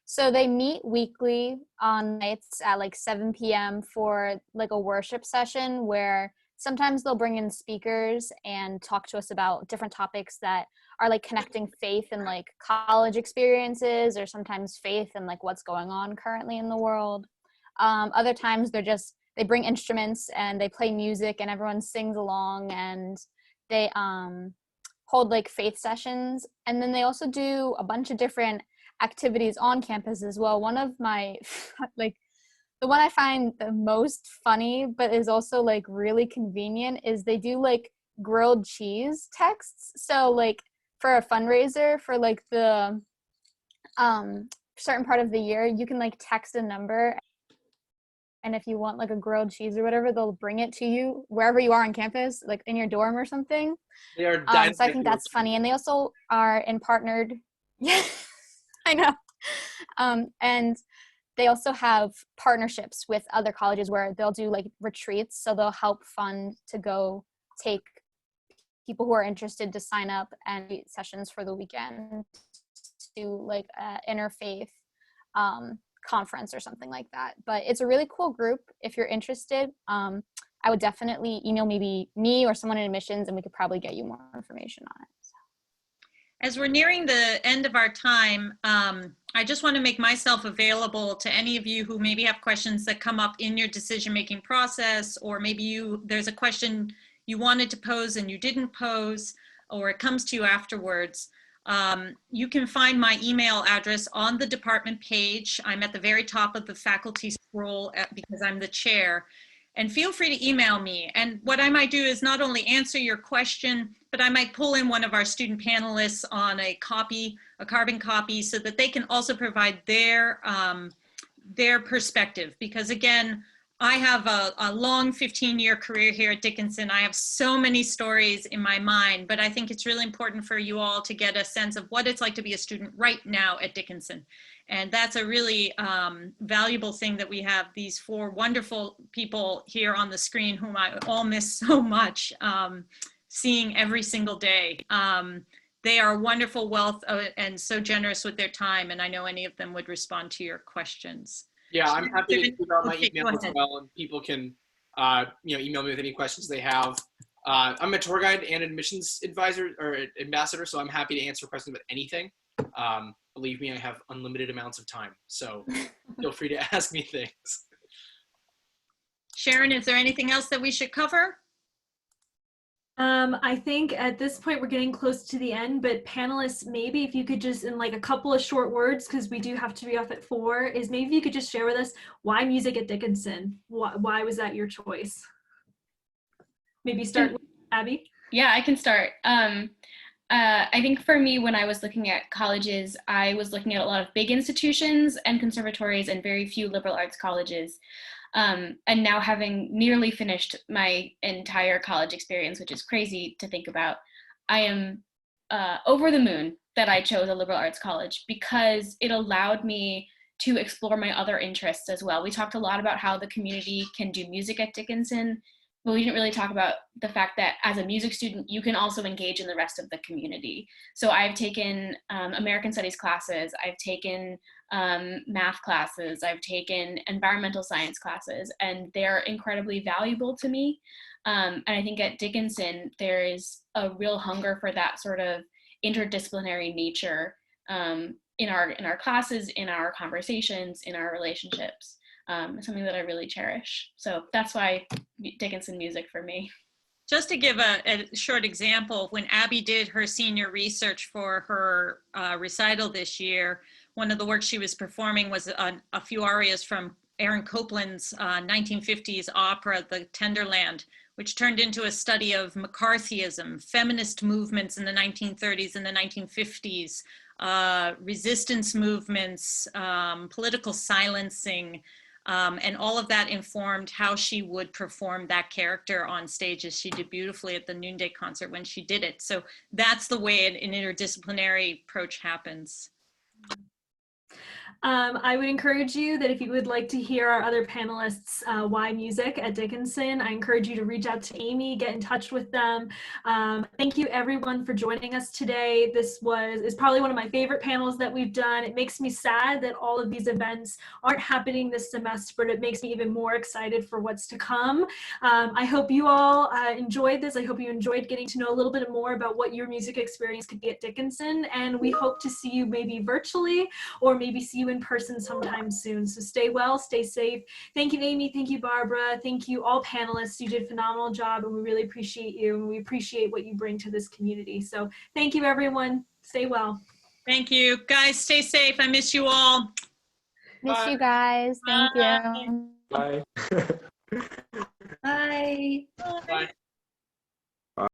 So they meet weekly on nights at like 7 p.m. for like a worship session where sometimes they'll bring in speakers and talk to us about different topics that are like connecting faith and like college experiences, or sometimes faith and like what's going on currently in the world. Other times they bring instruments and they play music and everyone sings along, and they hold like faith sessions. And then they also do a bunch of different activities on campus as well. One of my like the one I find the most funny, but is also like really convenient, is they do like grilled cheese texts. So like for a fundraiser for like the certain part of the year, you can like text a number, and if you want like a grilled cheese or whatever, they'll bring it to you wherever you are on campus, like in your dorm or something. They are So I think that's funny. And they also are in partnered. Yeah, I know. And they also have partnerships with other colleges where they'll do like retreats. So they'll help fund to go take people who are interested to sign up and do sessions for the weekend to like interfaith conference or something like that. But it's a really cool group. If you're interested, I would definitely email maybe me or someone in admissions, and we could probably get you more information on it. As we're nearing the end of our time, I just want to make myself available to any of you who maybe have questions that come up in your decision-making process, or maybe there's a question you wanted to pose and you didn't pose, or it comes to you afterwards. You can find my email address on the department page. I'm at the very top of the faculty scroll because I'm the chair. And feel free to email me. And what I might do is not only answer your question, but I might pull in one of our student panelists on a carbon copy, so that they can also provide their perspective. Because again, I have a long 15-year career here at Dickinson. I have so many stories in my mind, but I think it's really important for you all to get a sense of what it's like to be a student right now at Dickinson. And that's a really valuable thing, that we have these 4 wonderful people here on the screen whom I all miss so much, seeing every single day. They are a wonderful wealth and so generous with their time, and I know any of them would respond to your questions. Yeah, I'm happy to give out my email as well, and people can email me with any questions they have. I'm a tour guide and admissions advisor or ambassador, so I'm happy to answer questions about anything. Believe me, I have unlimited amounts of time, so feel free to ask me things. Sharon, is there anything else that we should cover? I think at this point we're getting close to the end, but panelists, maybe if you could just, in like a couple of short words, because we do have to be off at 4, is maybe you could just share with us why music at Dickinson? Why was that your choice? Maybe start with Abby. Yeah, I can start. I think for me, when I was looking at colleges, I was looking at a lot of big institutions and conservatories and very few liberal arts colleges. And now, having nearly finished my entire college experience, which is crazy to think about, I am over the moon that I chose a liberal arts college, because it allowed me to explore my other interests as well. We talked a lot about how the community can do music at Dickinson, but we didn't really talk about the fact that as a music student, you can also engage in the rest of the community. So I've taken American Studies classes, I've taken math classes, I've taken environmental science classes, and they're incredibly valuable to me. And I think at Dickinson, there is a real hunger for that sort of interdisciplinary nature in our classes, in our conversations, in our relationships. Something that I really cherish. So that's why Dickinson music for me. Just to give a short example, when Abby did her senior research for her recital this year, one of the works she was performing was a few arias from Aaron Copland's 1950s opera, The Tenderland, which turned into a study of McCarthyism, feminist movements in the 1930s and the 1950s, resistance movements, political silencing, and all of that informed how she would perform that character on stage, as she did beautifully at the Noonday concert when she did it. So that's the way an interdisciplinary approach happens. I would encourage you that if you would like to hear our other panelists, why music at Dickinson, I encourage you to reach out to Amy, get in touch with them. Thank you everyone for joining us today. This is probably one of my favorite panels that we've done. It makes me sad that all of these events aren't happening this semester, but it makes me even more excited for what's to come. I hope you all enjoyed this. I hope you enjoyed getting to know a little bit more about what your music experience could be at Dickinson, and we hope to see you maybe virtually or maybe see you in person sometime soon. So stay well, stay safe. Thank you, Amy. Thank you, Barbara. Thank you, all panelists. You did a phenomenal job, and we really appreciate you, and we appreciate what you bring to this community. So thank you, everyone. Stay well. Thank you. Guys, stay safe. I miss you all. Miss you guys. Thank you. Bye. Bye. Bye.